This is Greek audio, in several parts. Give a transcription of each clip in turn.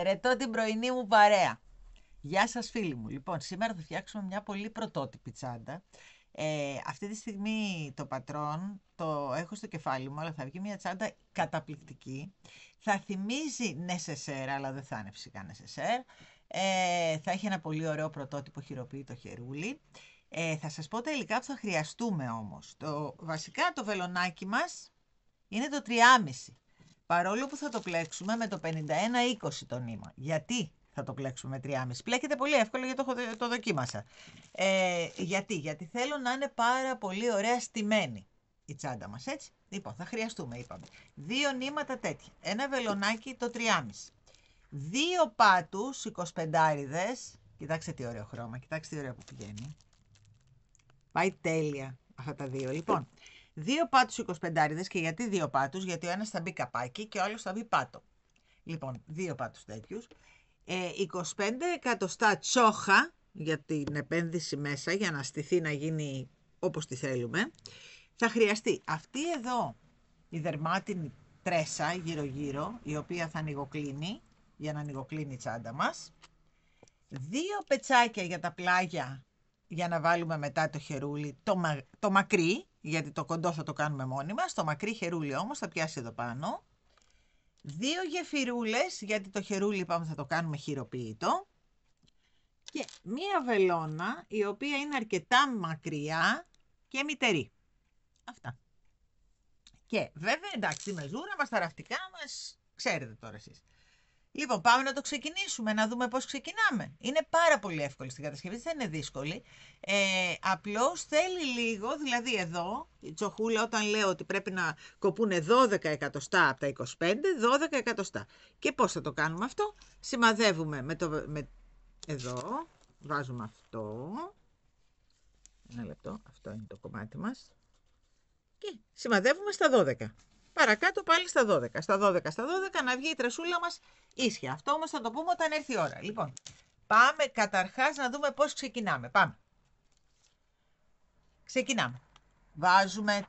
Χαιρετώ την πρωινή μου παρέα. Γεια σας φίλοι μου. Λοιπόν, σήμερα θα φτιάξουμε μια πολύ πρωτότυπη τσάντα. Αυτή τη στιγμή το πατρόν το έχω στο κεφάλι μου, αλλά θα βγει μια τσάντα καταπληκτική. Θα θυμίζει νεσεσέρ, αλλά δεν θα είναι φυσικά νεσεσέρ. Θα έχει ένα πολύ ωραίο πρωτότυπο χειροποίητο χερούλι. Θα σας πω τα υλικά που θα χρειαστούμε όμως. Βασικά το βελονάκι μας είναι το 3,5. Παρόλο που θα το πλέξουμε με το 51-20 το νήμα. Γιατί θα το πλέξουμε με 3,5? Πλέκεται πολύ εύκολα γιατί το δοκίμασα. Γιατί θέλω να είναι πάρα πολύ ωραία στημένη η τσάντα μας, έτσι. Λοιπόν, θα χρειαστούμε, είπαμε, 2 νήματα τέτοια. Ένα βελονάκι το 3,5. 2 πάτους 25άριδες. Κοιτάξτε τι ωραίο χρώμα, κοιτάξτε τι ωραίο που πηγαίνει. Πάει τέλεια αυτά τα δύο. Λοιπόν, 2 πάτους 25άριδες. Και γιατί 2 πάτους? Γιατί ο ένας θα μπει καπάκι και ο άλλος θα μπει πάτο. Λοιπόν, 2 πάτους τέτοιους. 25 εκατοστά τσόχα για την επένδυση μέσα, για να στηθεί να γίνει όπως τη θέλουμε. Θα χρειαστεί αυτή εδώ η δερμάτινη τρέσα γύρω-γύρω, η οποία θα ανοιγοκλίνει, για να ανοιγοκλίνει η τσάντα μας. 2 πετσάκια για τα πλάγια, για να βάλουμε μετά το χερούλι, το μακρύ, γιατί το κοντό θα το κάνουμε μόνοι μας, το μακρύ χερούλι όμως θα πιάσει εδώ πάνω. 2 γεφυρούλες, γιατί το χερούλι είπαμε θα το κάνουμε χειροποίητο. Και μία βελόνα, η οποία είναι αρκετά μακριά και μυτερή. Αυτά. Και βέβαια, εντάξει, τη μεζούρα μας, τα ραφτικά μας, ξέρετε τώρα εσείς. Λοιπόν, πάμε να το ξεκινήσουμε, να δούμε πώς ξεκινάμε. Είναι πάρα πολύ εύκολη στην κατασκευή, δεν είναι δύσκολη. Απλώς θέλει λίγο, δηλαδή εδώ, η τσοχούλα όταν λέω ότι πρέπει να κοπούν 12 εκατοστά από τα 25, 12 εκατοστά. Και πώς θα το κάνουμε αυτό? Σημαδεύουμε εδώ, βάζουμε αυτό. Ένα λεπτό, αυτό είναι το κομμάτι μας. Και σημαδεύουμε στα 12. Παρακάτω πάλι στα 12. Στα 12 να βγει η τρεσούλα μας ίσια. Αυτό όμως θα το πούμε όταν έρθει η ώρα. Λοιπόν, πάμε καταρχάς να δούμε πώς ξεκινάμε. Πάμε. Ξεκινάμε. Βάζουμε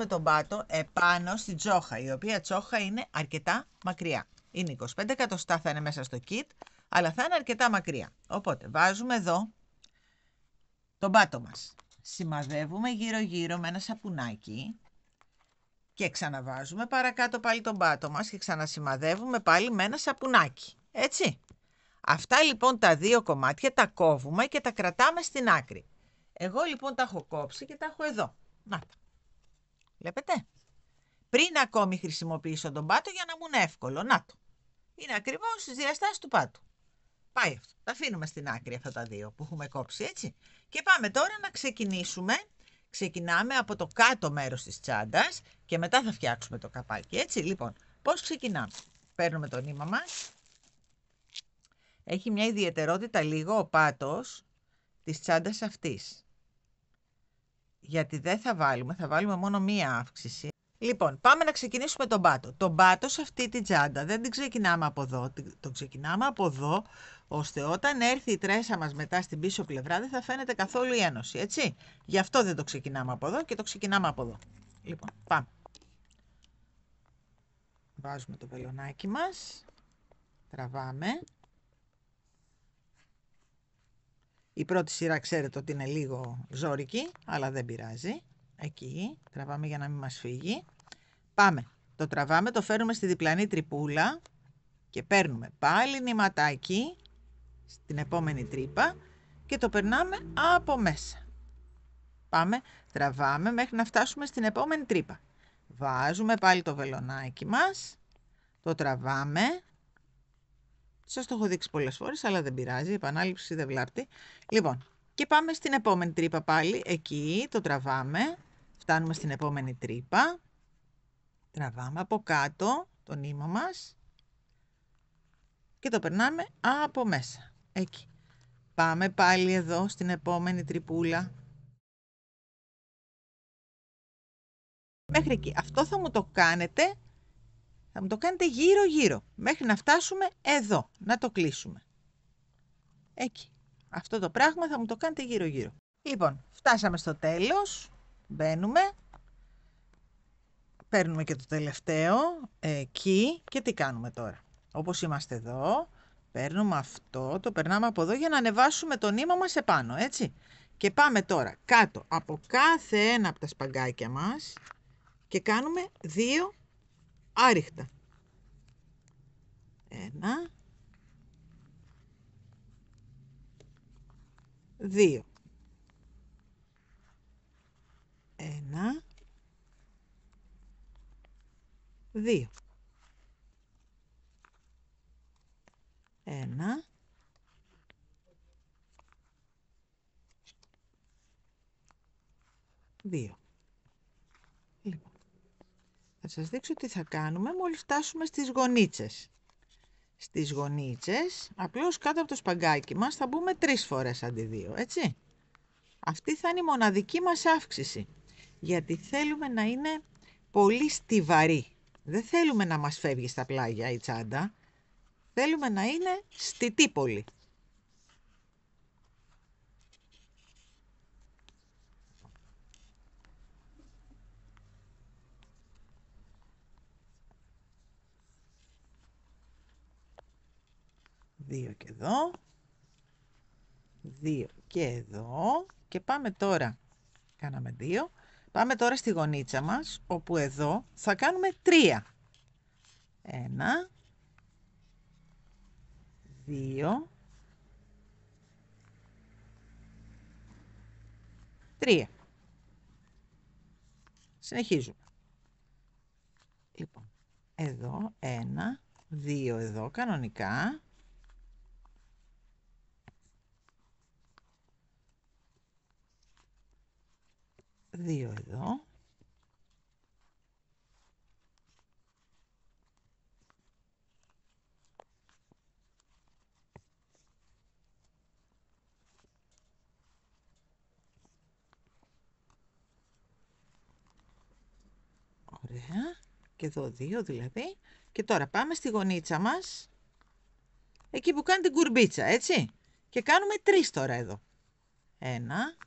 τον πάτο επάνω στην τσόχα, η οποία τσόχα είναι αρκετά μακριά. Είναι 25 εκατοστά, θα είναι μέσα στο kit, αλλά θα είναι αρκετά μακριά. Οπότε βάζουμε εδώ τον πάτο μας. Σημαδεύουμε γύρω-γύρω με ένα σαπουνάκι. Και ξαναβάζουμε παρακάτω πάλι τον πάτο μας και ξανασημαδεύουμε πάλι με ένα σαπουνάκι. Έτσι. Αυτά λοιπόν τα 2 κομμάτια τα κόβουμε και τα κρατάμε στην άκρη. Εγώ λοιπόν τα έχω κόψει και τα έχω εδώ. Να τα. Βλέπετε. Πριν ακόμη χρησιμοποιήσω τον πάτο για να μου είναι εύκολο. Να το. Είναι ακριβώς στις διαστάσεις του πάτου. Πάει αυτό. Τα αφήνουμε στην άκρη αυτά τα 2 που έχουμε κόψει, έτσι. Και πάμε τώρα να ξεκινήσουμε. Ξεκινάμε από το κάτω μέρος της τσάντας και μετά θα φτιάξουμε το καπάκι, έτσι. Λοιπόν, πώς ξεκινάμε? Παίρνουμε το νήμα μας. Έχει μια ιδιαιτερότητα λίγο ο πάτος της τσάντας αυτής. Γιατί δεν θα βάλουμε μόνο μία αύξηση. Λοιπόν, πάμε να ξεκινήσουμε τον πάτο. Τον πάτο σε αυτή την τσάντα δεν την ξεκινάμε από εδώ, το ξεκινάμε από εδώ, ώστε όταν έρθει η τρέσα μας μετά στην πίσω πλευρά δεν θα φαίνεται καθόλου η ένωση, έτσι. Γι' αυτό δεν το ξεκινάμε από εδώ και το ξεκινάμε από εδώ. Λοιπόν, πάμε. Βάζουμε το βελονάκι μας, τραβάμε. Η πρώτη σειρά ξέρετε ότι είναι λίγο ζόρικη, αλλά δεν πειράζει. Εκεί, τραβάμε για να μην μας φύγει. Πάμε, το τραβάμε, το φέρνουμε στη διπλανή τρυπούλα και παίρνουμε πάλι νηματάκι στην επόμενη τρύπα και το περνάμε από μέσα. Πάμε, τραβάμε μέχρι να φτάσουμε στην επόμενη τρύπα. Βάζουμε πάλι το βελονάκι μας, το τραβάμε. Σας το έχω δείξει πολλές φορές, αλλά δεν πειράζει, η επανάληψη δεν βλάπτει. Λοιπόν, και πάμε στην επόμενη τρύπα πάλι, εκεί το τραβάμε, φτάνουμε στην επόμενη τρύπα, τραβάμε από κάτω το νήμα μας και το περνάμε από μέσα, εκεί. Πάμε πάλι εδώ στην επόμενη τρυπούλα. Μέχρι εκεί. Αυτό θα μου το κάνετε γύρω-γύρω, μέχρι να φτάσουμε εδώ, να το κλείσουμε. Εκεί. Αυτό το πράγμα θα μου το κάνετε γύρω-γύρω. Λοιπόν, φτάσαμε στο τέλος, μπαίνουμε, παίρνουμε και το τελευταίο, εκεί, και τι κάνουμε τώρα? όπως είμαστε εδώ, παίρνουμε αυτό, το περνάμε από εδώ για να ανεβάσουμε το νήμα μας επάνω, έτσι. Και πάμε τώρα κάτω από κάθε ένα από τα σπαγκάκια μας και κάνουμε 2 άριχτα. 1, 2. 1, 2. 1, 2. Λοιπόν, θα σας δείξω τι θα κάνουμε μόλις φτάσουμε στις γωνίτσες. Στις γωνίτσες, απλώς κάτω από το σπαγκάκι μας θα μπούμε 3 φορές αντί 2, έτσι. Αυτή θα είναι η μοναδική μας αύξηση, γιατί θέλουμε να είναι πολύ στιβαρή. Δεν θέλουμε να μας φεύγει στα πλάγια η τσάντα, θέλουμε να είναι στιτή πολύ. Δύο και εδώ, 2 και εδώ και πάμε τώρα, κάναμε 2, πάμε τώρα στη γωνίτσα μας, όπου εδώ θα κάνουμε 3. 1, 2, 3. Συνεχίζουμε. Λοιπόν, εδώ 1, 2 εδώ κανονικά. 2 εδώ. Ωραία. Και εδώ 2 δηλαδή. Και τώρα πάμε στη γωνίτσα μας. Εκεί που κάνει την κουρμπίτσα, έτσι. Και κάνουμε 3 τώρα εδώ. 1,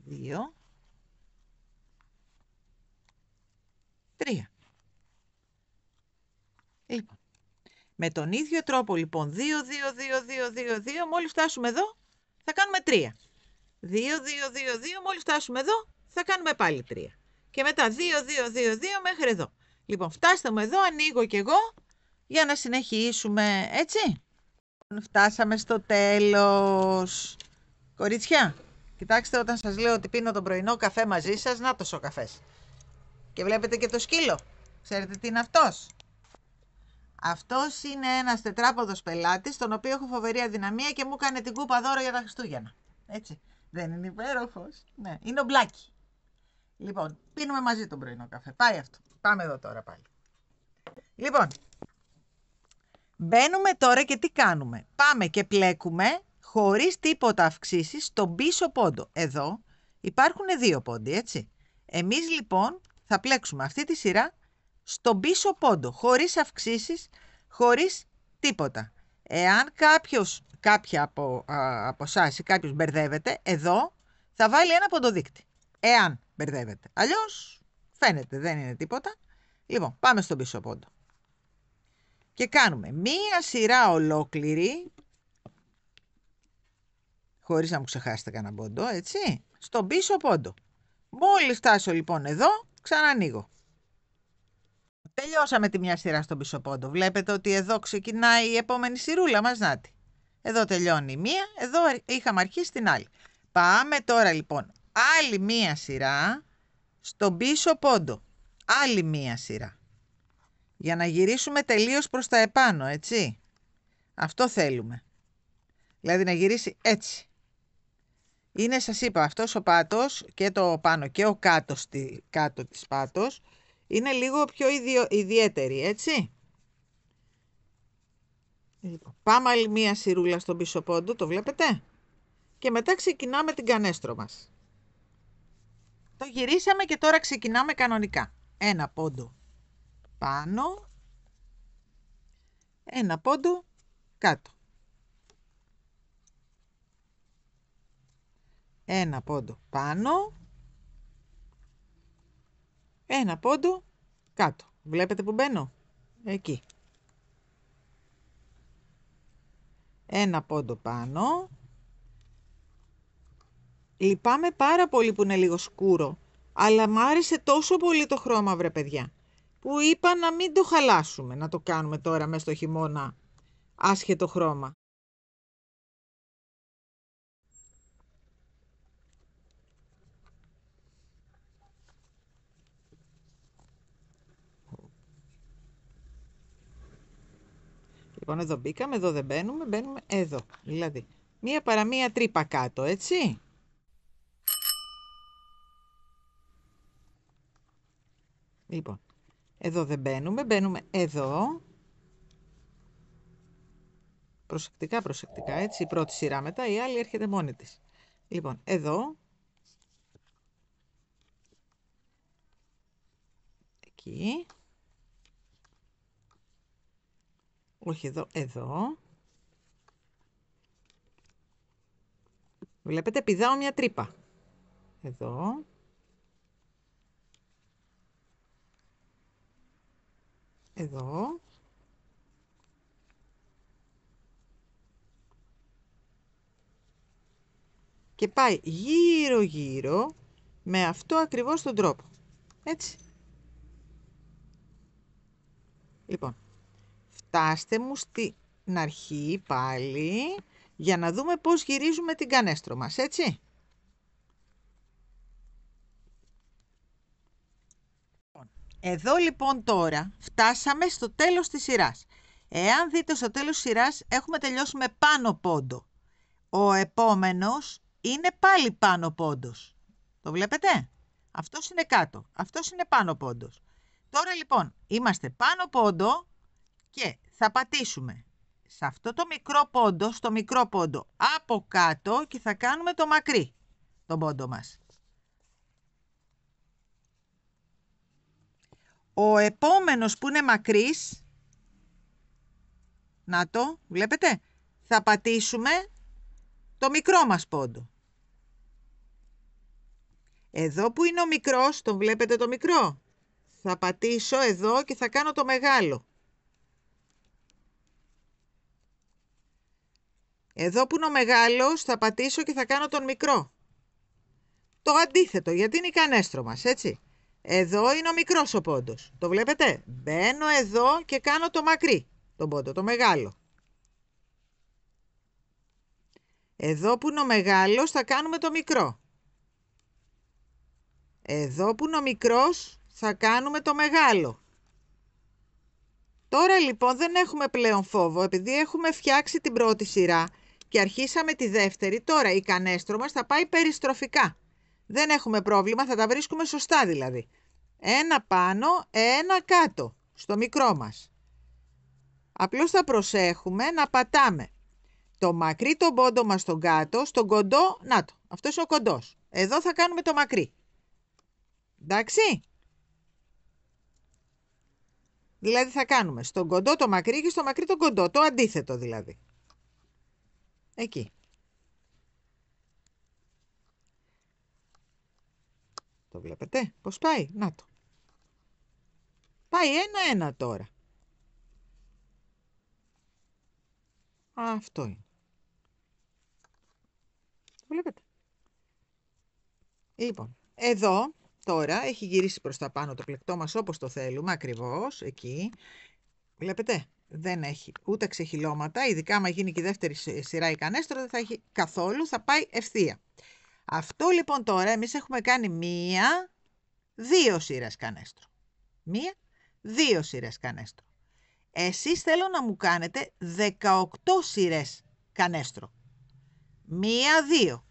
2, 3. Λοιπόν, με τον ίδιο τρόπο λοιπόν 2, 2, 2, 2, 2, 2, μόλις φτάσουμε εδώ θα κάνουμε 3. 2, 2, 2, 2, μόλις φτάσουμε εδώ θα κάνουμε πάλι 3. Και μετά 2, 2, 2, 2 μέχρι εδώ. Λοιπόν, φτάσαμε εδώ, ανοίγω κι εγώ για να συνεχίσουμε, έτσι. Φτάσαμε στο τέλος. Κορίτσια, κοιτάξτε, όταν σας λέω ότι πίνω τον πρωινό καφέ μαζί σας, νάτος ο καφές. Και βλέπετε και το σκύλο. Ξέρετε τι είναι αυτός? Αυτός είναι ένας τετράποδος πελάτης, τον οποίο έχω φοβερή αδυναμία και μου έκανε την κούπα δώρο για τα Χριστούγεννα. Έτσι. Δεν είναι υπέροχος? Ναι, είναι ο Μπλάκι. Λοιπόν, πίνουμε μαζί τον πρωινό καφέ. Πάει αυτό. Πάμε εδώ τώρα πάλι. Λοιπόν, μπαίνουμε τώρα και τι κάνουμε? Πάμε και πλέκουμε χωρίς τίποτα αυξήσεις στον πίσω πόντο. Εδώ υπάρχουν 2 πόντοι, έτσι. Εμείς λοιπόν θα πλέξουμε αυτή τη σειρά στον πίσω πόντο, χωρίς αυξήσεις, χωρίς τίποτα. Εάν κάποια από εσάς ή κάποιος μπερδεύεται, εδώ θα βάλει ένα ποντοδείκτη. Εάν μπερδεύεται. Αλλιώς φαίνεται, δεν είναι τίποτα. Λοιπόν, πάμε στον πίσω πόντο. Και κάνουμε μία σειρά ολόκληρη, χωρίς να μου ξεχάσετε κανένα πόντο, έτσι, στον πίσω πόντο. Μόλις φτάσω λοιπόν εδώ, ξανανοίγω. Τελειώσαμε τη μια σειρά στον πίσω πόντο. Βλέπετε ότι εδώ ξεκινάει η επόμενη σειρούλα μας, νάτι. Εδώ τελειώνει η μία, εδώ είχαμε αρχίσει την άλλη. Πάμε τώρα λοιπόν άλλη μία σειρά στον πίσω πόντο. Άλλη μία σειρά. Για να γυρίσουμε τελείως προς τα επάνω, έτσι. Αυτό θέλουμε. Δηλαδή να γυρίσει έτσι. Είναι, σας είπα, αυτός ο πάτος και το πάνω και ο κάτω της πάτος είναι λίγο πιο ιδιαίτερη, έτσι. Λοιπόν, πάμε άλλη μία σειρούλα στον πίσω πόντο, το βλέπετε. Και μετά ξεκινάμε την κανέστρο μας. Το γυρίσαμε και τώρα ξεκινάμε κανονικά. Ένα πόντο πάνω, ένα πόντο κάτω. Ένα πόντο πάνω, ένα πόντο κάτω. Βλέπετε που μπαίνω? Εκεί. Ένα πόντο πάνω. Λυπάμαι πάρα πολύ που είναι λίγο σκούρο, αλλά μ' άρεσε τόσο πολύ το χρώμα, βρε παιδιά, που είπα να μην το χαλάσουμε, να το κάνουμε τώρα μέσα στο χειμώνα άσχετο χρώμα. Λοιπόν, εδώ μπήκαμε, εδώ δεν μπαίνουμε, μπαίνουμε εδώ. Δηλαδή, μία παρά μία τρύπα κάτω, έτσι. Λοιπόν, εδώ δεν μπαίνουμε, μπαίνουμε εδώ. Προσεκτικά, προσεκτικά, έτσι. Η πρώτη σειρά μετά, η άλλη έρχεται μόνη της. Λοιπόν, εδώ. Εκεί. Όχι εδώ, εδώ. Βλέπετε, πηδάω μια τρύπα. Εδώ. Εδώ. Και πάει γύρω γύρω με αυτό ακριβώς τον τρόπο. Έτσι. Λοιπόν, φτάστε μου στην αρχή πάλι για να δούμε πώς γυρίζουμε την κανέστρο μας, έτσι. Εδώ λοιπόν τώρα φτάσαμε στο τέλος της σειράς. Εάν δείτε στο τέλος της σειράς έχουμε τελειώσει με πάνω πόντο. Ο επόμενος είναι πάλι πάνω πόντος. Το βλέπετε? Αυτός είναι κάτω. Αυτός είναι πάνω πόντος. Τώρα λοιπόν είμαστε πάνω πόντο και θα πατήσουμε σε αυτό το μικρό πόντο, στο μικρό πόντο από κάτω και θα κάνουμε το μακρύ τον πόντο μας. Ο επόμενος που είναι μακρύς, να το βλέπετε, θα πατήσουμε το μικρό μας πόντο. Εδώ που είναι ο μικρός, τον βλέπετε το μικρό, θα πατήσω εδώ και θα κάνω το μεγάλο. Εδώ που είναι ο μεγάλος, θα πατήσω και θα κάνω τον μικρό. Το αντίθετο, γιατί είναι η κανέστρο μας, έτσι. Εδώ είναι ο μικρός ο πόντος. Το βλέπετε? Μπαίνω εδώ και κάνω το μακρύ, τον πόντο, το μεγάλο. Εδώ που είναι ο μεγάλος θα κάνουμε το μικρό. Εδώ που είναι ο μικρός θα κάνουμε το μεγάλο. Τώρα λοιπόν δεν έχουμε πλέον φόβο, επειδή έχουμε φτιάξει την πρώτη σειρά και αρχίσαμε τη δεύτερη, τώρα η κανέστρο μας θα πάει περιστροφικά. Δεν έχουμε πρόβλημα, θα τα βρίσκουμε σωστά δηλαδή. Ένα πάνω, ένα κάτω, στο μικρό μας. Απλώς θα προσέχουμε να πατάμε το μακρύ τον πόντο μας στον κάτω, στον κοντό, να το, αυτός είναι ο κοντός. Εδώ θα κάνουμε το μακρύ. Εντάξει? Δηλαδή θα κάνουμε στον κοντό το μακρύ και στο μακρύ το κοντό, το αντίθετο δηλαδή. Εκεί. Το βλέπετε πώς πάει? Να το. Πάει ένα-ένα τώρα. Αυτό είναι. Το βλέπετε? Λοιπόν, εδώ τώρα έχει γυρίσει προς τα πάνω το πλεκτό μας όπως το θέλουμε, ακριβώς, εκεί. Βλέπετε, δεν έχει ούτε ξεχυλώματα, ειδικά άμα γίνει και η δεύτερη σειρά η κανέστρο, δεν θα έχει καθόλου, θα πάει ευθεία. Αυτό λοιπόν τώρα εμείς έχουμε κάνει δύο σειρές κανέστρο. Δύο σειρές κανέστρο. Εσείς θέλω να μου κάνετε 18 σειρές κανέστρο. Δύο.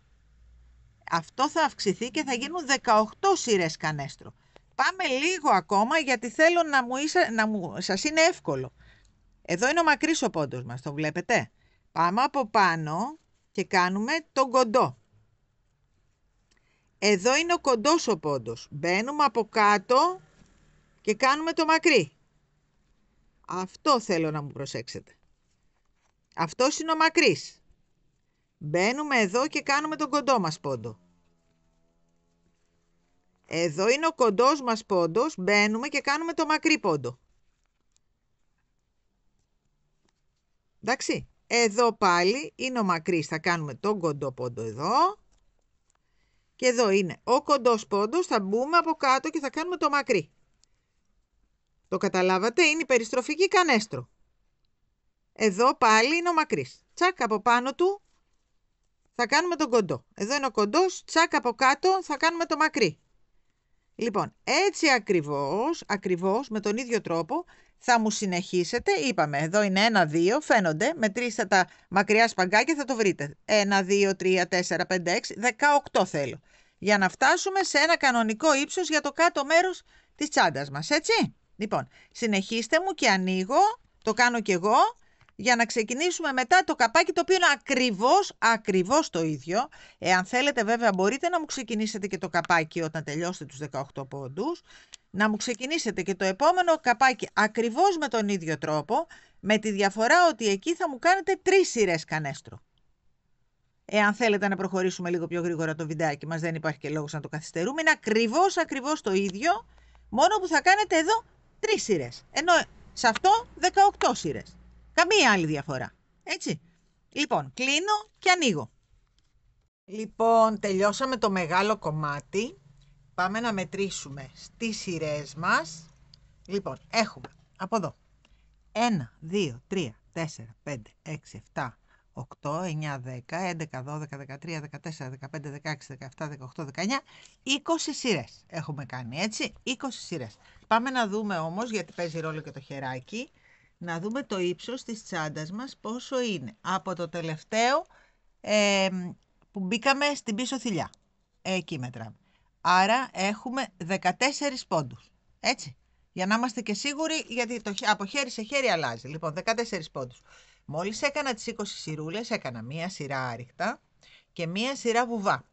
Αυτό θα αυξηθεί και θα γίνουν 18 σειρές κανέστρο. Πάμε λίγο ακόμα γιατί θέλω σας είναι εύκολο. Εδώ είναι ο μακρύς ο πόντος μας, το βλέπετε. Πάμε από πάνω και κάνουμε τον κοντό. Εδώ είναι ο κοντός ο πόντος. Μπαίνουμε από κάτω και κάνουμε το μακρύ. Αυτό θέλω να μου προσέξετε. Αυτός είναι ο μακρύς. Μπαίνουμε εδώ και κάνουμε τον κοντό μας πόντο. Εδώ είναι ο κοντός μας πόντος. Μπαίνουμε και κάνουμε το μακρύ πόντο. Εντάξει, εδώ πάλι είναι ο μακρύς, θα κάνουμε τον κοντό πόντο εδώ. Και εδώ είναι ο κοντός πόντος, θα μπούμε από κάτω και θα κάνουμε το μακρύ. Το καταλάβατε, είναι η περιστροφική κανέστρο. Εδώ πάλι είναι ο μακρύς. Τσακ από πάνω του θα κάνουμε τον κοντό. Εδώ είναι ο κοντός, τσακ από κάτω θα κάνουμε το μακρύ. Λοιπόν, έτσι ακριβώς με τον ίδιο τρόπο θα μου συνεχίσετε. Είπαμε, εδώ είναι 1, 2, φαίνονται. Μετρήστε τα μακριά σπαγκάκια, θα το βρείτε. 1, 2, 3, 4, 5, 6, 18 θέλω. Για να φτάσουμε σε ένα κανονικό ύψος για το κάτω μέρος της τσάντας μας, έτσι. Λοιπόν, συνεχίστε μου και ανοίγω, το κάνω κι εγώ, για να ξεκινήσουμε μετά το καπάκι, το οποίο είναι ακριβώς το ίδιο. Εάν θέλετε βέβαια μπορείτε να μου ξεκινήσετε και το καπάκι όταν τελειώσετε τους 18 πόντους, να μου ξεκινήσετε και το επόμενο καπάκι ακριβώς με τον ίδιο τρόπο, με τη διαφορά ότι εκεί θα μου κάνετε 3 σειρές κανέστρο. Εάν θέλετε να προχωρήσουμε λίγο πιο γρήγορα το βιντεάκι μας, δεν υπάρχει και λόγος να το καθυστερούμε, είναι ακριβώς το ίδιο, μόνο που θα κάνετε εδώ 3 σειρές, ενώ σε αυτό 18 σειρές. Καμία άλλη διαφορά. Έτσι. Λοιπόν, κλείνω και ανοίγω. Λοιπόν, τελειώσαμε το μεγάλο κομμάτι. Πάμε να μετρήσουμε στις σειρές μας. Λοιπόν, έχουμε από εδώ 1, 2, 3, 4, 5, 6, 7, 8, 9, 10, 11, 12, 13, 14, 15, 16, 17, 18, 19, 20 σειρές έχουμε κάνει, έτσι, 20 σειρές. Πάμε να δούμε όμως, γιατί παίζει ρόλο και το χεράκι, να δούμε το ύψος της τσάντας μας πόσο είναι από το τελευταίο που μπήκαμε στην πίσω θηλιά. Εκεί μετράμε. Άρα έχουμε 14 πόντους. Έτσι. Για να είμαστε και σίγουροι, γιατί από χέρι σε χέρι αλλάζει. Λοιπόν, 14 πόντους. Μόλις έκανα τις 20 σειρούλες, έκανα μία σειρά άριχτα και μία σειρά βουβά.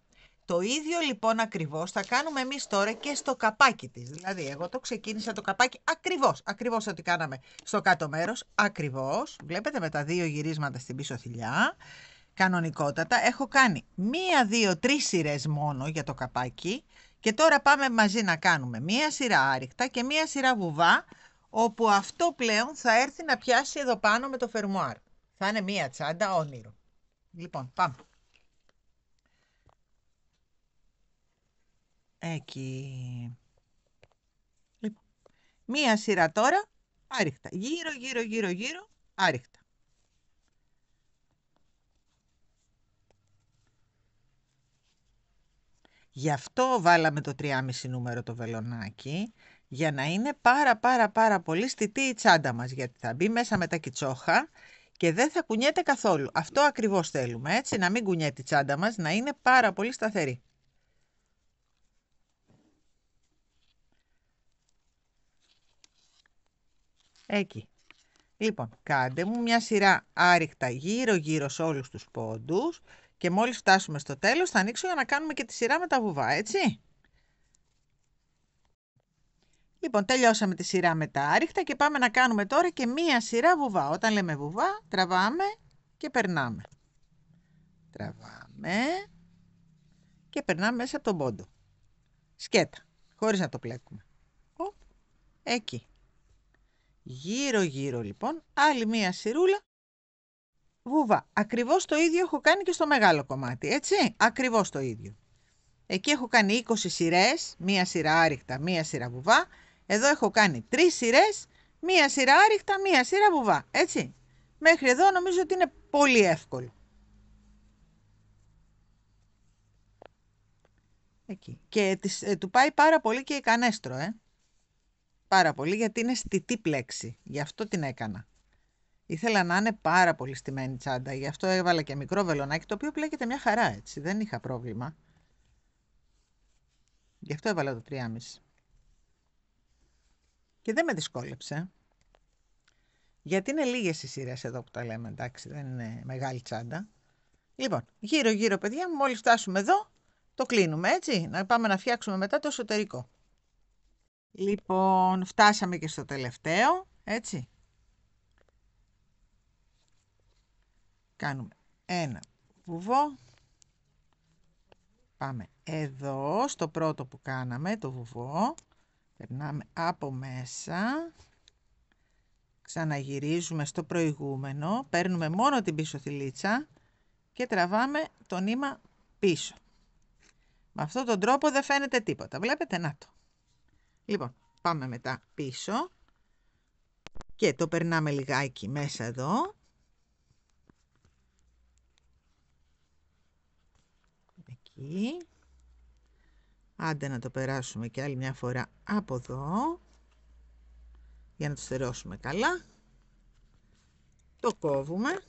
Το ίδιο λοιπόν ακριβώς θα κάνουμε εμείς τώρα και στο καπάκι της. Δηλαδή, εγώ το ξεκίνησα το καπάκι ακριβώς ό,τι κάναμε στο κάτω μέρος. Ακριβώς, βλέπετε με τα 2 γυρίσματα στην πίσω θηλιά. Κανονικότατα έχω κάνει 1, 2, 3 σειρές μόνο για το καπάκι και τώρα πάμε μαζί να κάνουμε μία σειρά άριχτα και μία σειρά βουβά, όπου αυτό πλέον θα έρθει να πιάσει εδώ πάνω με το φερμουάρ. Θα είναι μία τσάντα όνειρο. Λοιπόν, πάμε. Εκεί. Λοιπόν, μία σειρά τώρα άριχτα. Γύρω, άριχτα. Γι' αυτό βάλαμε το 3,5 νούμερο το βελονάκι, για να είναι πάρα πολύ στιτή η τσάντα μας, γιατί θα μπει μέσα με τα κιτσόχα και δεν θα κουνιέται καθόλου. Αυτό ακριβώς θέλουμε, έτσι, να μην κουνιέται η τσάντα μας, να είναι πάρα πολύ σταθερή. Εκεί. Λοιπόν, κάντε μου μια σειρά άριχτα γύρω σε όλους τους πόντους και μόλις φτάσουμε στο τέλος θα ανοίξω για να κάνουμε και τη σειρά με τα βουβά, έτσι. Λοιπόν, τελειώσαμε τη σειρά με τα άριχτα και πάμε να κάνουμε τώρα και μία σειρά βουβά. Όταν λέμε βουβά, τραβάμε και περνάμε. Τραβάμε και περνάμε μέσα από τον πόντο. Σκέτα, χωρίς να το πλέκουμε. Εκεί. Γύρω λοιπόν, άλλη μία σειρούλα βουβά. Ακριβώς το ίδιο έχω κάνει και στο μεγάλο κομμάτι, έτσι. Ακριβώς το ίδιο. Εκεί έχω κάνει 20 σειρές, μία σειρά άριχτα, μία σειρά βουβά. Εδώ έχω κάνει 3 σειρές, μία σειρά άριχτα, μία σειρά βουβά. Έτσι. Μέχρι εδώ νομίζω ότι είναι πολύ εύκολο. Εκεί. Και του πάει πάρα πολύ και η κανέστρο, Πάρα πολύ, γιατί είναι στιτή πλέξη. Γι' αυτό την έκανα. Ήθελα να είναι πάρα πολύ στημένη τσάντα. Γι' αυτό έβαλα και μικρό βελονάκι, το οποίο πλέκεται μια χαρά, έτσι. Δεν είχα πρόβλημα. Γι' αυτό έβαλα το 3,5. Και δεν με δυσκόλεψε. Γιατί είναι λίγες οι σειρές εδώ που τα λέμε, εντάξει, δεν είναι μεγάλη τσάντα. Λοιπόν, γύρω παιδιά μου, μόλις φτάσουμε εδώ, το κλείνουμε, έτσι. Να πάμε να φτιάξουμε μετά το εσωτερικό. Λοιπόν, φτάσαμε και στο τελευταίο, έτσι. Κάνουμε ένα βουβό. Πάμε εδώ, στο πρώτο που κάναμε, το βουβό. Περνάμε από μέσα. Ξαναγυρίζουμε στο προηγούμενο, παίρνουμε μόνο την πίσω θηλίτσα και τραβάμε το νήμα πίσω. Με αυτόν τον τρόπο δεν φαίνεται τίποτα. Βλέπετε, να το. Λοιπόν, πάμε μετά πίσω και το περνάμε λιγάκι μέσα εδώ. Εκεί. Άντε να το περάσουμε και άλλη μια φορά από εδώ, για να το στερεώσουμε καλά. Το κόβουμε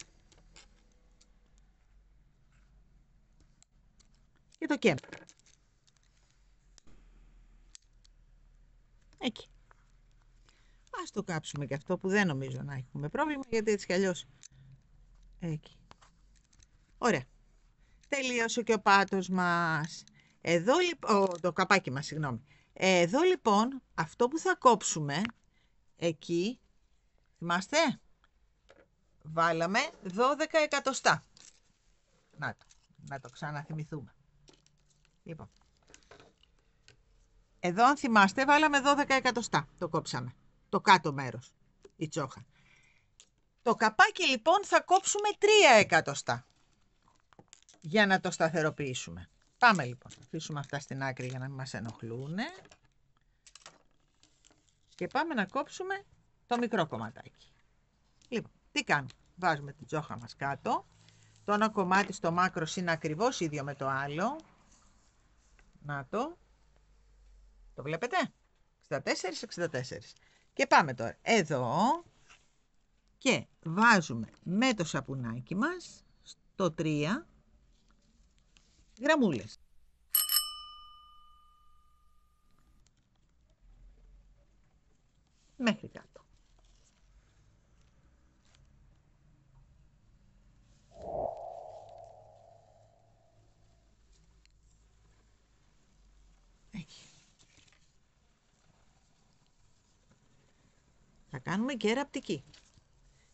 και το καίμε. Εκεί. Ας το κάψουμε και αυτό που δεν νομίζω να έχουμε πρόβλημα, γιατί έτσι κι αλλιώς. Εκεί. Ωραία. Τελείωσε και ο πάτος μας. Εδώ λοιπόν, το καπάκι μας, συγγνώμη. Εδώ λοιπόν, αυτό που θα κόψουμε, εκεί, θυμάστε, βάλαμε 12 εκατοστά. Να το ξαναθυμηθούμε. Λοιπόν, εδώ αν θυμάστε βάλαμε 12 εκατοστά, το κόψαμε. Το κάτω μέρος, η τσόχα. Το καπάκι λοιπόν θα κόψουμε 3 εκατοστά. Για να το σταθεροποιήσουμε. Πάμε λοιπόν, αφήσουμε αυτά στην άκρη για να μην μας ενοχλούν. Και πάμε να κόψουμε το μικρό κομματάκι. Λοιπόν, τι κάνουμε. Βάζουμε την τσόχα μας κάτω. Το ένα κομμάτι στο μάκρος είναι ακριβώς ίδιο με το άλλο. Να το. Το βλέπετε. 64. Και πάμε τώρα εδώ. Και βάζουμε με το σαπουνάκι μας στο 3 γραμμούλες. Μέχρι κάτω. Εκεί. Θα κάνουμε και ραπτική.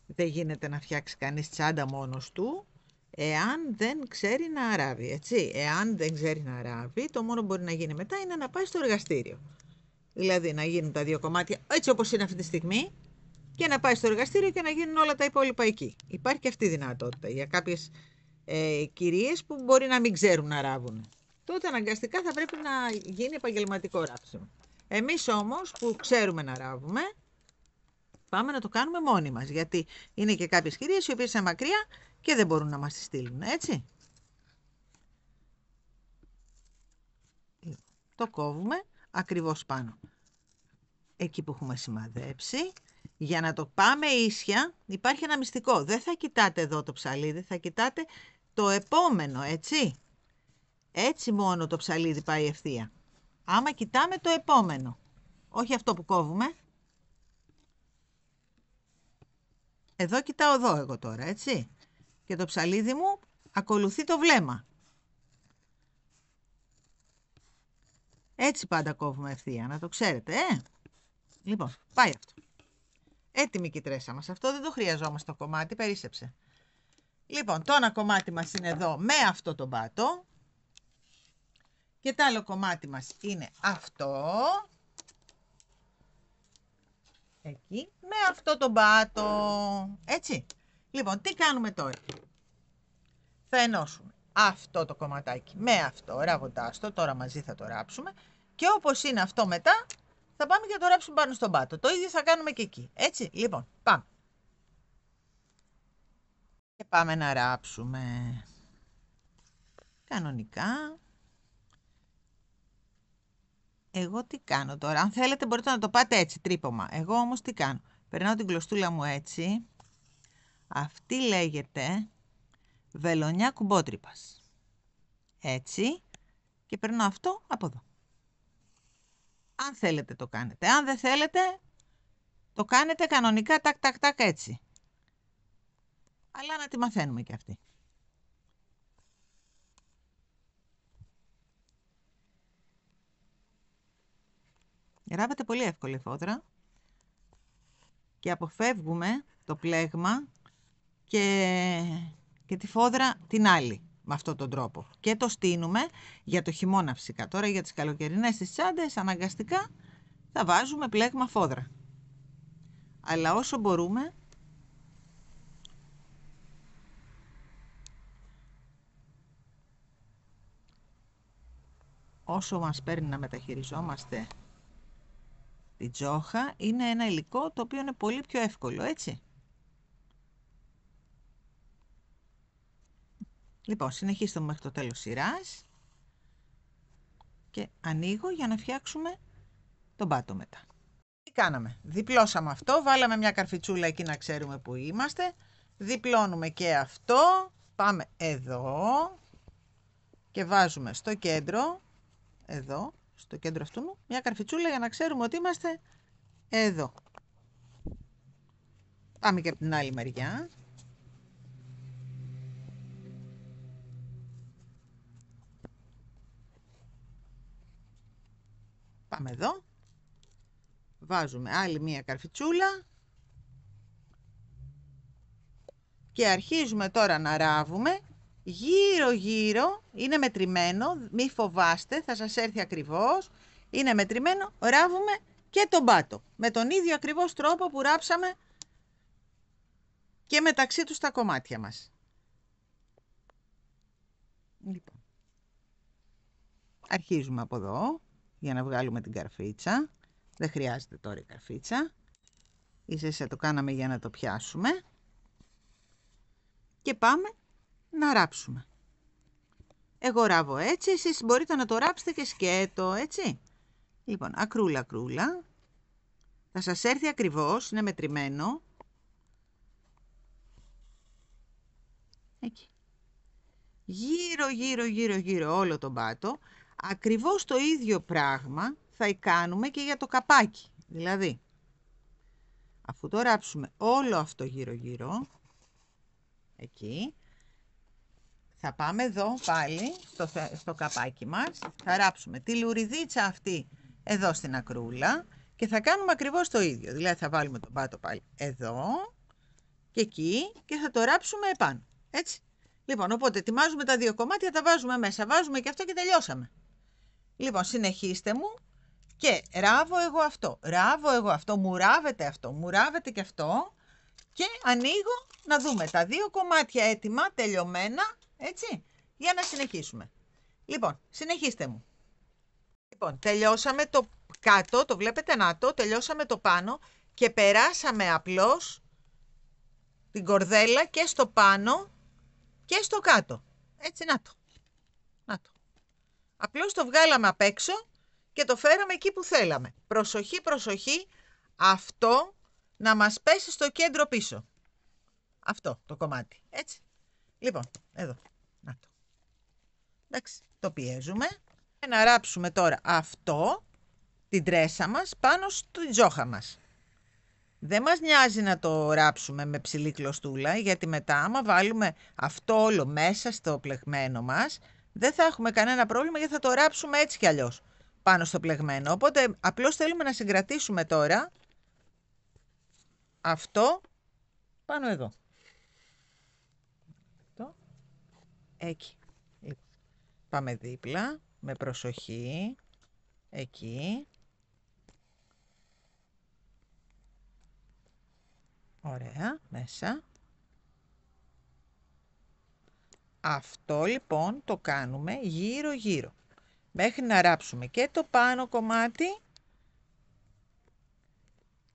Δεν γίνεται να φτιάξει κανείς τσάντα μόνος του, εάν δεν ξέρει να αράβει, έτσι. Εάν δεν ξέρει να αράβει, το μόνο που μπορεί να γίνει μετά είναι να πάει στο εργαστήριο. Δηλαδή να γίνουν τα δύο κομμάτια έτσι όπως είναι αυτή τη στιγμή και να πάει στο εργαστήριο και να γίνουν όλα τα υπόλοιπα εκεί. Υπάρχει και αυτή η δυνατότητα για κάποιες κυρίες που μπορεί να μην ξέρουν να ράβουν. Τότε αναγκαστικά θα πρέπει να γίνει επαγγελματικό ράψιμο. Εμείς όμως που ξέρουμε να ράβουμε, πάμε να το κάνουμε μόνοι μας, γιατί είναι και κάποιες κυρίες οι οποίες είναι μακριά και δεν μπορούν να μας τη στείλουν, έτσι. Το κόβουμε ακριβώς πάνω. Εκεί που έχουμε σημαδέψει. Για να το πάμε ίσια, υπάρχει ένα μυστικό. Δεν θα κοιτάτε εδώ το ψαλίδι, θα κοιτάτε το επόμενο, έτσι. Έτσι μόνο το ψαλίδι πάει ευθεία. Άμα κοιτάμε το επόμενο, όχι αυτό που κόβουμε. Εδώ κοιτάω εδώ εγώ τώρα, έτσι. Και το ψαλίδι μου ακολουθεί το βλέμμα. Έτσι πάντα κόβουμε ευθεία, να το ξέρετε, Λοιπόν, πάει αυτό. Έτοιμη η τρέσα μας. Αυτό δεν το χρειαζόμαστε το κομμάτι, περίσσεψε. Λοιπόν, το ένα κομμάτι μας είναι εδώ με αυτό το πάτο. Και το άλλο κομμάτι μας είναι αυτό. Εκεί, με αυτό το πάτο. Έτσι. Λοιπόν, τι κάνουμε τώρα. Θα ενώσουμε αυτό το κομματάκι με αυτό, ράβοντάς το. Τώρα μαζί θα το ράψουμε. Και όπως είναι αυτό μετά, θα πάμε και θα το ράψουμε πάνω στον πάτο. Το ίδιο θα κάνουμε και εκεί. Έτσι, λοιπόν, πάμε. Και πάμε να ράψουμε. Κανονικά. Εγώ τι κάνω τώρα. Αν θέλετε μπορείτε να το πάτε έτσι, τρύπωμα. Εγώ όμως τι κάνω. Περνάω την κλωστούλα μου έτσι. Αυτή λέγεται βελονιά κουμπότρυπας. Έτσι. Και περνάω αυτό από εδώ. Αν θέλετε το κάνετε. Αν δεν θέλετε, το κάνετε κανονικά τάκ τάκ τάκ έτσι. Αλλά να τη μαθαίνουμε και αυτή. Ράβεται πολύ εύκολη η φόδρα και αποφεύγουμε το πλέγμα και τη φόδρα την άλλη με αυτόν τον τρόπο. Και το στείνουμε για το χειμώνα φυσικά. Τώρα για τις καλοκαιρινές τις τσάντες αναγκαστικά θα βάζουμε πλέγμα φόδρα. αλλά όσο μπορούμε όσο μας παίρνει να μεταχειριζόμαστε τη τζόχα, είναι ένα υλικό το οποίο είναι πολύ πιο εύκολο, έτσι. Λοιπόν, συνεχίστε μέχρι το τέλος σειράς και ανοίγω για να φτιάξουμε τον πάτο μετά. Τι κάναμε? Διπλώσαμε αυτό, βάλαμε μια καρφιτσούλα εκεί να ξέρουμε που είμαστε, διπλώνουμε και αυτό, πάμε εδώ και βάζουμε στο κέντρο, εδώ, στο κέντρο αυτού, μια καρφιτσούλα για να ξέρουμε ότι είμαστε εδώ. Πάμε και από την άλλη μεριά. Πάμε εδώ. Βάζουμε άλλη μία καρφιτσούλα. Και αρχίζουμε τώρα να ράβουμε. Γύρω γύρω, είναι μετρημένο, μη φοβάστε, θα σας έρθει ακριβώς. Είναι μετρημένο, ράβουμε και τον πάτο. Με τον ίδιο ακριβώς τρόπο που ράψαμε και μεταξύ τους τα κομμάτια μας. Λοιπόν, αρχίζουμε από εδώ για να βγάλουμε την καρφίτσα. Δεν χρειάζεται τώρα η καρφίτσα. Ίσα το κάναμε για να το πιάσουμε. Και πάμε να ράψουμε. Εγώ ράβω έτσι, εσείς μπορείτε να το ράψετε και σκέτο, έτσι. Λοιπόν, ακρούλα, ακρούλα. Θα σας έρθει ακριβώς, είναι μετρημένο. Εκεί. Γύρω, γύρω, γύρω, γύρω όλο τον πάτο. Ακριβώς το ίδιο πράγμα θα κάνουμε και για το καπάκι. Δηλαδή, αφού το ράψουμε όλο αυτό γύρω γύρω, εκεί, θα πάμε εδώ πάλι στο καπάκι μας, θα ράψουμε τη λουριδίτσα αυτή εδώ στην ακρούλα και θα κάνουμε ακριβώς το ίδιο. Δηλαδή θα βάλουμε τον πάτο πάλι εδώ και εκεί και θα το ράψουμε επάνω. Έτσι. Λοιπόν, οπότε ετοιμάζουμε τα δύο κομμάτια, τα βάζουμε μέσα, βάζουμε και αυτό και τελειώσαμε. Λοιπόν, συνεχίστε μου και ράβω εγώ αυτό, μου ράβεται αυτό, μου ράβεται και αυτό και ανοίγω να δούμε τα δύο κομμάτια έτοιμα, τελειωμένα, έτσι, για να συνεχίσουμε. Λοιπόν, συνεχίστε μου. Λοιπόν, τελειώσαμε το κάτω, το βλέπετε να το, τελειώσαμε το πάνω και περάσαμε απλώς την κορδέλα και στο πάνω και στο κάτω. Έτσι, να το. Απλώς το βγάλαμε απ' έξω και το φέραμε εκεί που θέλαμε. Προσοχή, προσοχή, αυτό να μας πέσει στο κέντρο πίσω. Αυτό το κομμάτι, έτσι. Λοιπόν, εδώ, να το. Εντάξει, το πιέζουμε. Να ράψουμε τώρα αυτό, την τρέσα μας, πάνω στη τζόχα μας. Δεν μας νοιάζει να το ράψουμε με ψηλή κλωστούλα, γιατί μετά άμα βάλουμε αυτό όλο μέσα στο πλεγμένο μας, δεν θα έχουμε κανένα πρόβλημα γιατί θα το ράψουμε έτσι κι αλλιώς πάνω στο πλεγμένο. Οπότε απλώς θέλουμε να συγκρατήσουμε τώρα αυτό πάνω εδώ. Εκεί. Πάμε δίπλα, με προσοχή. Εκεί. Ωραία, μέσα. Αυτό λοιπόν το κάνουμε γύρω γύρω. Μέχρι να ράψουμε και το πάνω κομμάτι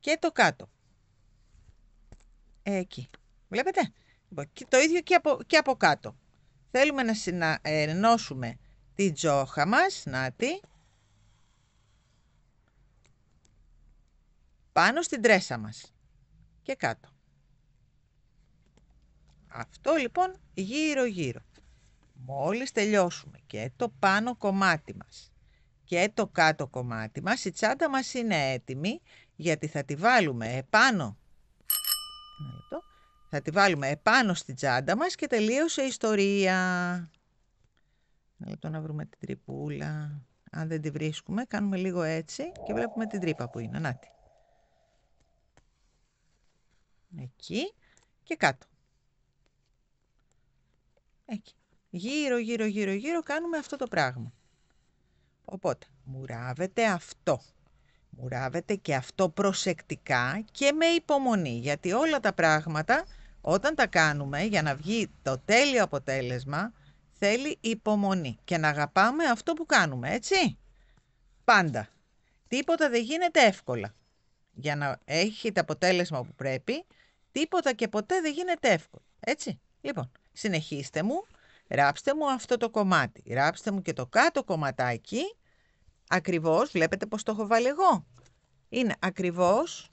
και το κάτω. Εκεί. Βλέπετε. Και το ίδιο και από κάτω. Θέλουμε να συνενώσουμε τη τζόχα μας, νάτι, πάνω στην τρέσα μας και κάτω. Αυτό λοιπόν γύρω γύρω. Μόλις τελειώσουμε και το πάνω κομμάτι μας και το κάτω κομμάτι μας, η τσάντα μας είναι έτοιμη γιατί θα τη βάλουμε επάνω. Θα τη βάλουμε επάνω στη τσάντα μας και τελείωσε η ιστορία. Ένα λεπτό να βρούμε την τρυπούλα. Αν δεν τη βρίσκουμε, κάνουμε λίγο έτσι και βλέπουμε την τρύπα που είναι. Νάτι. Εκεί και κάτω. Εκεί. Γύρω, γύρω, γύρω, γύρω κάνουμε αυτό το πράγμα. Οπότε, μου ράβεται αυτό. Μουράβετε και αυτό προσεκτικά και με υπομονή, γιατί όλα τα πράγματα όταν τα κάνουμε για να βγει το τέλειο αποτέλεσμα θέλει υπομονή και να αγαπάμε αυτό που κάνουμε, έτσι. Πάντα. Τίποτα δεν γίνεται εύκολα. Για να έχει το αποτέλεσμα που πρέπει, τίποτα και ποτέ δεν γίνεται εύκολο, έτσι. Λοιπόν, συνεχίστε μου, ράψτε μου αυτό το κομμάτι, ράψτε μου και το κάτω κομματάκι, ακριβώς, βλέπετε πως το έχω βάλει εγώ. Είναι ακριβώς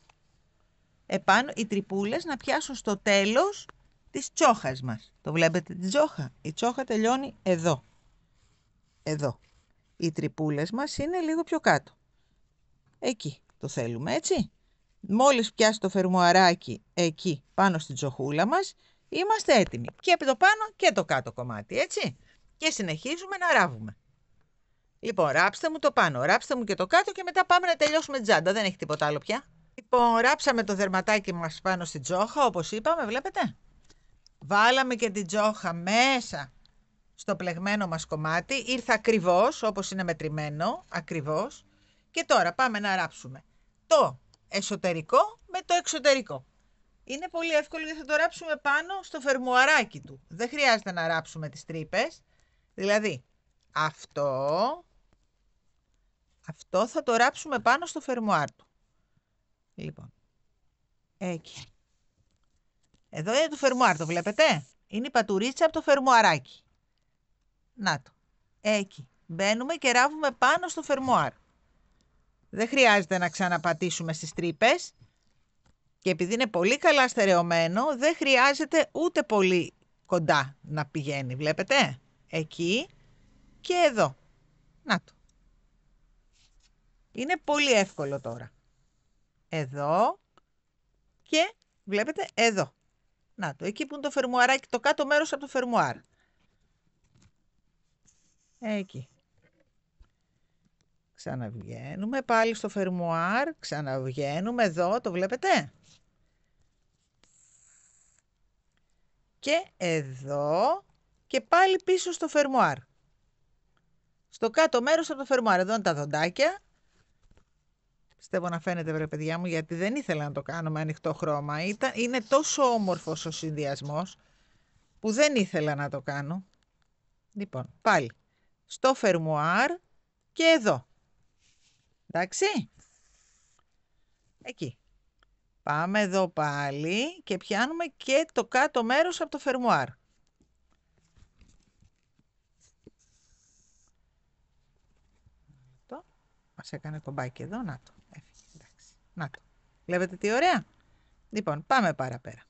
επάνω οι τρυπούλες να πιάσουν στο τέλος της τσόχας μας. Το βλέπετε τη τσόχα? Η τσόχα τελειώνει εδώ. Εδώ. Οι τρυπούλες μας είναι λίγο πιο κάτω. Εκεί το θέλουμε, έτσι. Μόλις πιάσει το φερμουαράκι εκεί πάνω στην τσοχούλα μας, είμαστε έτοιμοι. Και το πάνω και το κάτω κομμάτι, έτσι. Και συνεχίζουμε να ράβουμε. Λοιπόν, ράψτε μου το πάνω, ράψτε μου και το κάτω και μετά πάμε να τελειώσουμε τζάντα. Δεν έχει τίποτα άλλο πια. Λοιπόν, ράψαμε το δερματάκι μας πάνω στην τζόχα, όπως είπαμε, βλέπετε. Βάλαμε και την τζόχα μέσα στο πλεγμένο μας κομμάτι. Ήρθε ακριβώς, όπως είναι μετρημένο, ακριβώς. Και τώρα πάμε να ράψουμε το εσωτερικό με το εξωτερικό. Είναι πολύ εύκολο γιατί θα το ράψουμε πάνω στο φερμουαράκι του. Δεν χρειάζεται να ράψουμε τις τρύπες. Δηλαδή, αυτό θα το ράψουμε πάνω στο φερμουάρ του. Λοιπόν, εκεί. Εδώ είναι το φερμουάρ, το βλέπετε? Είναι η πατουρίτσα από το φερμουαράκι. Να το. Εκεί. Μπαίνουμε και ράβουμε πάνω στο φερμουάρ. Δεν χρειάζεται να ξαναπατήσουμε στις τρύπες. Και επειδή είναι πολύ καλά στερεωμένο, δεν χρειάζεται ούτε πολύ κοντά να πηγαίνει. Βλέπετε? Εκεί και εδώ. Να το. Είναι πολύ εύκολο τώρα. Εδώ και βλέπετε εδώ. Να το. Εκεί που είναι το φερμουαράκι, το κάτω μέρος από το φερμουάρ. Εκεί. Ξαναβγαίνουμε πάλι στο φερμουάρ. Ξαναβγαίνουμε εδώ. Το βλέπετε? Και εδώ και πάλι πίσω στο φερμουάρ. Στο κάτω μέρος από το φερμουάρ. Εδώ είναι τα δοντάκια. Πιστεύω να φαίνεται, βρε παιδιά μου, γιατί δεν ήθελα να το κάνω με ανοιχτό χρώμα. Είναι τόσο όμορφος ο συνδυασμός που δεν ήθελα να το κάνω. Λοιπόν, πάλι στο φερμουάρ και εδώ. Εντάξει. Εκεί. Πάμε εδώ πάλι και πιάνουμε και το κάτω μέρος από το φερμουάρ. Μας έκανε κομπάκι εδώ, να το. Εντάξει. Να το. Βλέπετε τι ωραία? Λοιπόν, πάμε παραπέρα.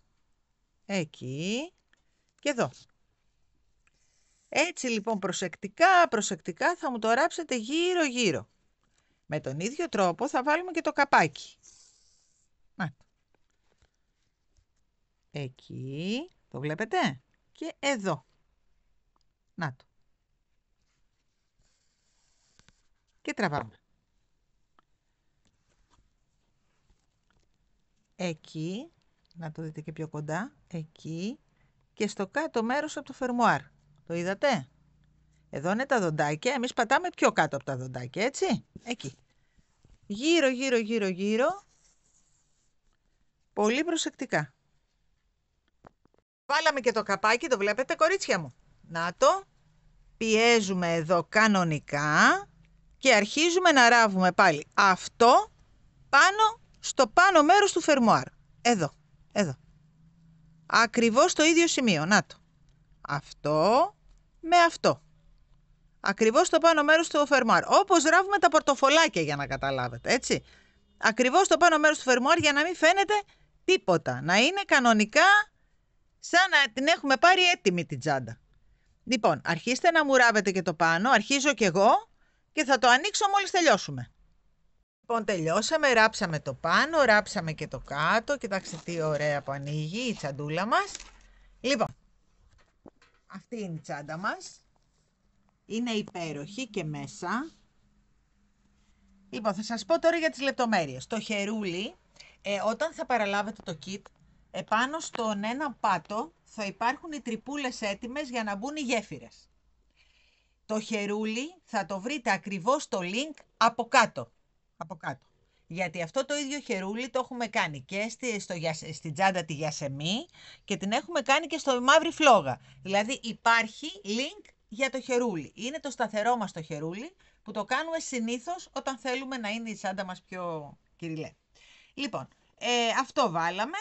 Εκεί και εδώ. Έτσι λοιπόν προσεκτικά θα μου το ράψετε γύρω γύρω. Με τον ίδιο τρόπο θα βάλουμε και το καπάκι. Να το. Εκεί, το βλέπετε? Και εδώ. Να το. Και τραβάμε. Εκεί, να το δείτε και πιο κοντά, εκεί και στο κάτω μέρος από το φερμουάρ. Το είδατε? Εδώ είναι τα δοντάκια, εμείς πατάμε πιο κάτω από τα δοντάκια, έτσι? Εκεί. Γύρω, γύρω, γύρω, γύρω. Πολύ προσεκτικά. Βάλαμε και το καπάκι, το βλέπετε κορίτσια μου? Να το. Πιέζουμε εδώ κανονικά και αρχίζουμε να ράβουμε πάλι αυτό πάνω στο πάνω μέρος του φερμουάρ. Εδώ, εδώ. Ακριβώς στο ίδιο σημείο, να το. Αυτό με αυτό. Ακριβώς στο πάνω μέρος του φερμουάρ. Όπως ράβουμε τα πορτοφολάκια για να καταλάβετε, έτσι. Ακριβώς στο πάνω μέρος του φερμουάρ για να μην φαίνεται τίποτα. Να είναι κανονικά σαν να την έχουμε πάρει έτοιμη την τσάντα. Λοιπόν, αρχίστε να μουράβετε και το πάνω. Αρχίζω κι εγώ και θα το ανοίξω μόλις τελειώσουμε. Λοιπόν, τελειώσαμε, ράψαμε το πάνω, ράψαμε και το κάτω. Κοιτάξτε τι ωραία που ανοίγει η τσαντούλα μας. Λοιπόν, αυτή είναι η τσάντα μας. Είναι υπέροχη και μέσα. Λοιπόν, θα σας πω τώρα για τις λεπτομέρειες. Το χερούλι, όταν θα παραλάβετε το kit, επάνω στον ένα πάτο θα υπάρχουν οι τρυπούλες έτοιμες για να μπουν οι γέφυρες. Το χερούλι θα το βρείτε ακριβώς στο link από κάτω. Από κάτω. Γιατί αυτό το ίδιο χερούλι το έχουμε κάνει και στην τσάντα τη Γιασεμή και την έχουμε κάνει και στο μαύρη φλόγα. Δηλαδή υπάρχει link για το χερούλι. Είναι το σταθερό μας το χερούλι που το κάνουμε συνήθως όταν θέλουμε να είναι η τσάντα μας πιο κυριλέ. Λοιπόν, αυτό βάλαμε.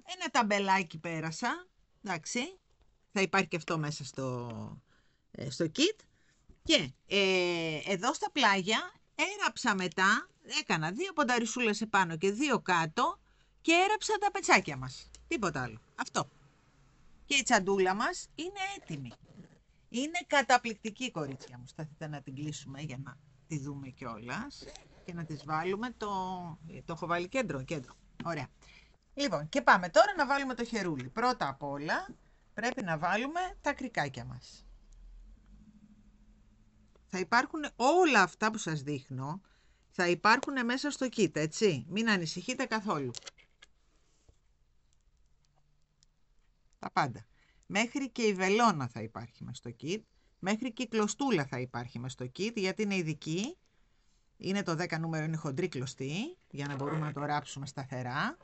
Ένα ταμπελάκι πέρασα. Εντάξει. Θα υπάρχει και αυτό μέσα στο kit. Και εδώ στα πλάγια έραψα μετά, έκανα 2 πονταρισούλες επάνω και 2 κάτω και έραψα τα πετσάκια μας. Τίποτα άλλο. Αυτό. Και η τσαντούλα μας είναι έτοιμη. Είναι καταπληκτική, κορίτσια μου. Σταθείτε να την κλείσουμε για να τη δούμε κιόλας και να τις βάλουμε το έχω βάλει κέντρο. Ωραία. Λοιπόν, και πάμε τώρα να βάλουμε το χερούλι. Πρώτα απ' όλα πρέπει να βάλουμε τα κρικάκια μας. Θα υπάρχουν όλα αυτά που σας δείχνω, θα υπάρχουν μέσα στο kit, έτσι. Μην ανησυχείτε καθόλου. Τα πάντα. Μέχρι και η βελόνα θα υπάρχει μέσα στο kit. Μέχρι και η κλωστούλα θα υπάρχει μέσα στο kit, γιατί είναι ειδική. Είναι το 10 νούμερο, είναι χοντρή κλωστή, για να μπορούμε να το ράψουμε σταθερά.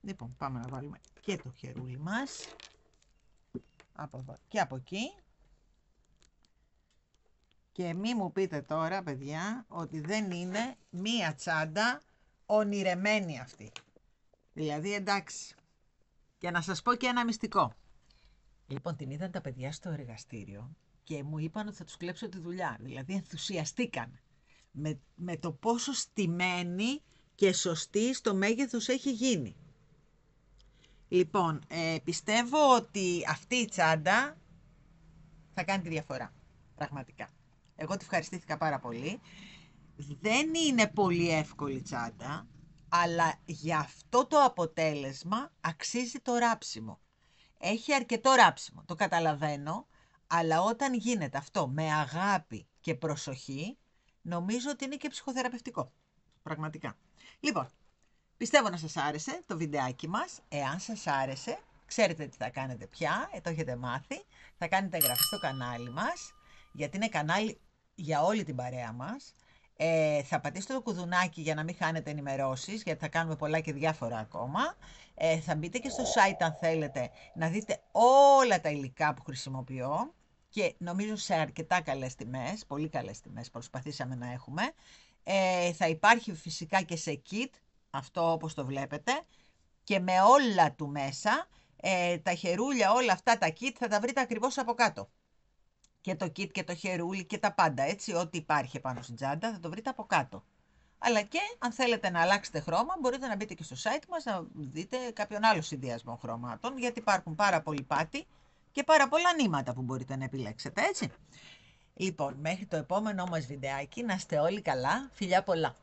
Λοιπόν, πάμε να βάλουμε και το χερούλι μας. Από εδώ και από εκεί. Και μη μου πείτε τώρα, παιδιά, ότι δεν είναι μία τσάντα ονειρεμένη αυτή. Δηλαδή, εντάξει. Και να σας πω και ένα μυστικό. Λοιπόν, την είδαν τα παιδιά στο εργαστήριο και μου είπαν ότι θα τους κλέψω τη δουλειά. Δηλαδή, ενθουσιαστήκαν με το πόσο στημένη και σωστή στο μέγεθος έχει γίνει. Λοιπόν, πιστεύω ότι αυτή η τσάντα θα κάνει τη διαφορά. Πραγματικά. Εγώ τη ευχαριστήθηκα πάρα πολύ. Δεν είναι πολύ εύκολη τσάντα, αλλά για αυτό το αποτέλεσμα αξίζει το ράψιμο. Έχει αρκετό ράψιμο, το καταλαβαίνω, αλλά όταν γίνεται αυτό με αγάπη και προσοχή, νομίζω ότι είναι και ψυχοθεραπευτικό. Πραγματικά. Λοιπόν, πιστεύω να σας άρεσε το βιντεάκι μας. Εάν σας άρεσε, ξέρετε τι θα κάνετε πια, το έχετε μάθει. Θα κάνετε εγγραφή στο κανάλι μας, γιατί είναι κανάλι για όλη την παρέα μας. Θα πατήσετε το κουδουνάκι για να μην χάνετε ενημερώσεις, γιατί θα κάνουμε πολλά και διάφορα ακόμα. Θα μπείτε και στο site αν θέλετε να δείτε όλα τα υλικά που χρησιμοποιώ και νομίζω σε αρκετά καλές τιμές, πολύ καλές τιμές προσπαθήσαμε να έχουμε. Θα υπάρχει φυσικά και σε kit, αυτό όπως το βλέπετε, και με όλα του μέσα, τα χερούλια, όλα αυτά τα kit θα τα βρείτε ακριβώς από κάτω. Και το kit και το χερούλι και τα πάντα, έτσι, ό,τι υπάρχει πάνω στην τσάντα θα το βρείτε από κάτω. Αλλά και αν θέλετε να αλλάξετε χρώμα, μπορείτε να μπείτε και στο site μας να δείτε κάποιον άλλο συνδυασμό χρωμάτων, γιατί υπάρχουν πάρα πολλοί πάτη και πάρα πολλά νήματα που μπορείτε να επιλέξετε, έτσι. Λοιπόν, μέχρι το επόμενό μας βιντεάκι, να είστε όλοι καλά, φιλιά πολλά.